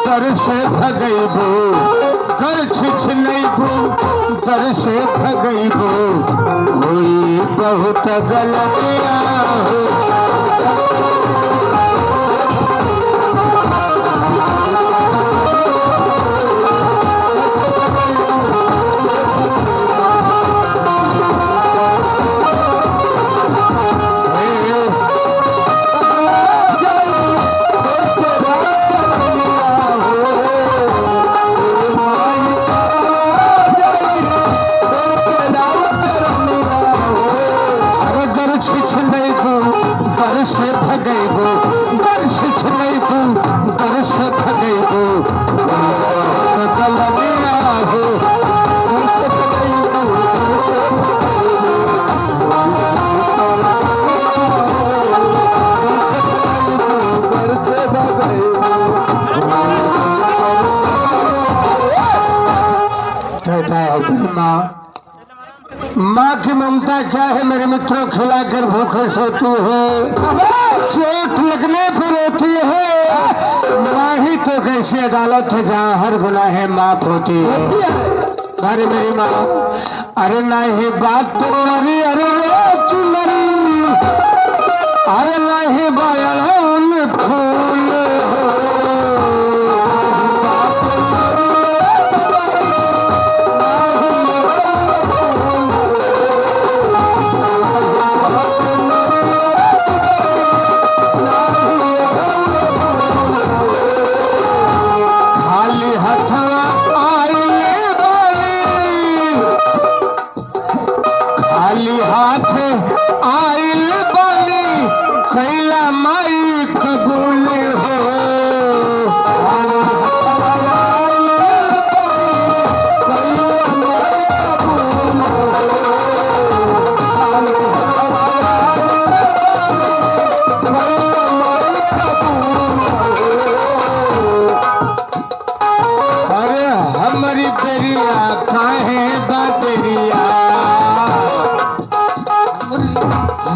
दर से भगैबो घर छिछनैबो दर से भगैबो होई बहुत गलतियां से भगैबो दर छिछनैबो दर से भगैबो गलतियां हो दर से भगैबो कहता है माँ की ममता क्या है मेरे मित्रों, खिलाकर भूखे सोती है, चोट लगने पर रोती है। माँ ही तो कैसी अदालत है जहाँ हर गुनाह माफ होती है। अरे मेरी माँ, अरे नहीं बात तो मरी, अरे चुनरी, अरे नहीं बायल फूल कैला माई कबूल हो अरे हमारी दरिया काहे बादरिया,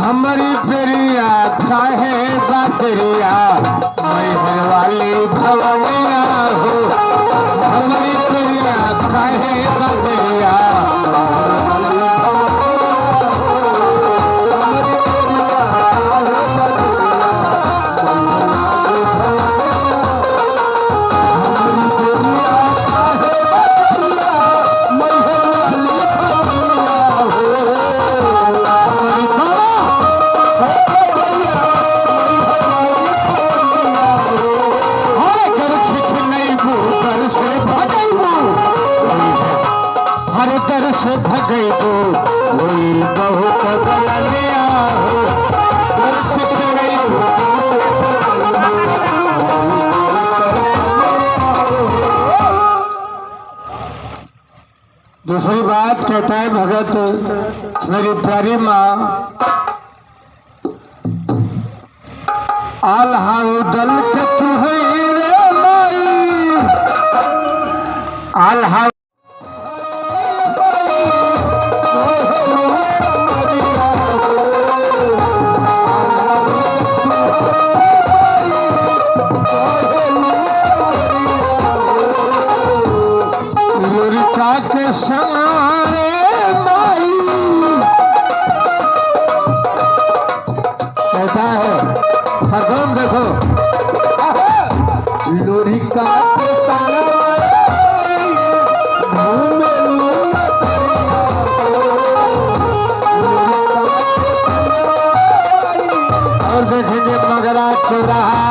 हमारी दरिया काहे बादरिया, मैं वाली भवनिया हो, हमारी दरिया काहे बादरिया। दर से भगैबो होई बहुत गलतियां हो, दर से भगैबो। दूसरी बात कहता है भगत, मेरी प्यारी माँ आल्हाऊ दल के तू है रे माई, आल्हाऊ के सहारे माई कहता है फरदोम देखो लोरिका के और देखेंगे मगरा चौराहा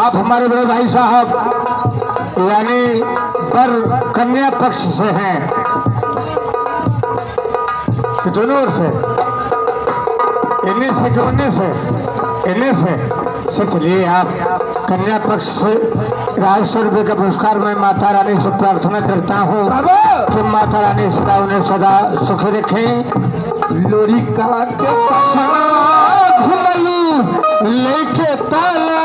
आप हमारे बड़े भाई साहब यानी पर कन्या पक्ष से हैं कि दोनों ओर से, इन्हीं से कि उन्हीं से, इन्हीं से चलिए आप कन्या पक्ष से 250 रुपये का पुरस्कार मैं माता रानी से प्रार्थना करता हूँ कि माता रानी सदा उन्हें सदा सुखी रखें। लोरी का घुमलू लेके ताला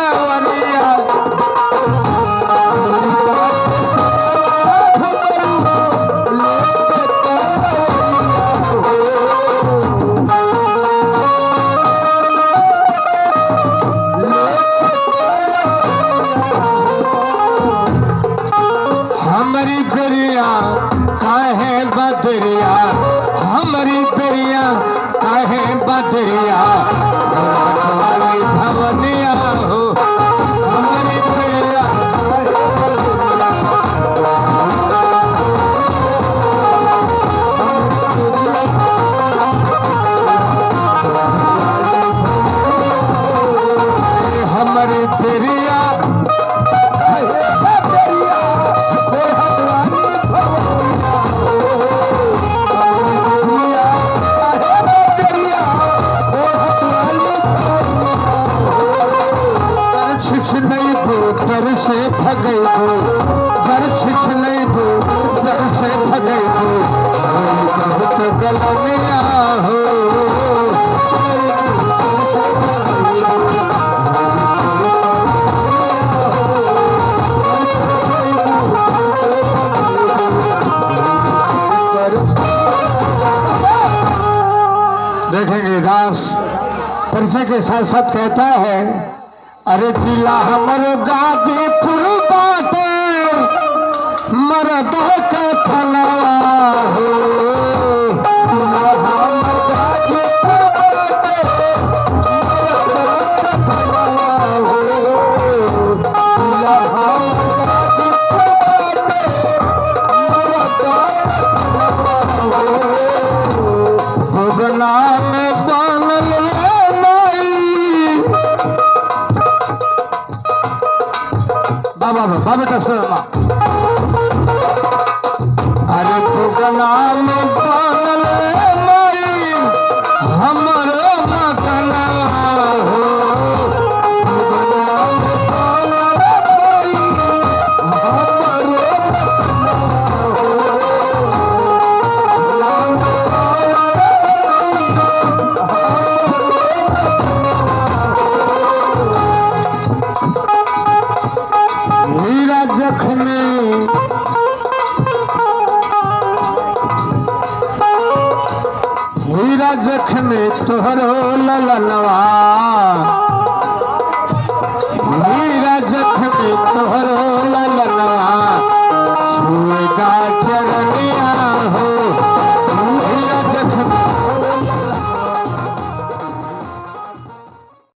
हमारी बेरिया काहे बदरिया, हमारी बेरिया काहे बदरिया भवनिया हो, हमारी बेरिया हमारी बेरिया नहीं बो दर से भगई बो, दर छिछ नहीं बो दर से भगई बो, बहुत गलनिया हो। देखेंगे दास परिचय के साथ साथ कहता है, अरे जिला हमर गाजीपुर बाटे मरद के थनवा हो, जिला हमर गाजीपुर बाटे मरद के थनवा हो, जिला हमर गाजीपुर बाटे मरद के थनवा हो। भोजना में बनल बाबा बेटा सुना, अरे भुगना में बनल माई हमरो मकना हो, भुगना में बनल माई हमरो हीरा जख्मी हीरा जख्मी तोहरो ललनवा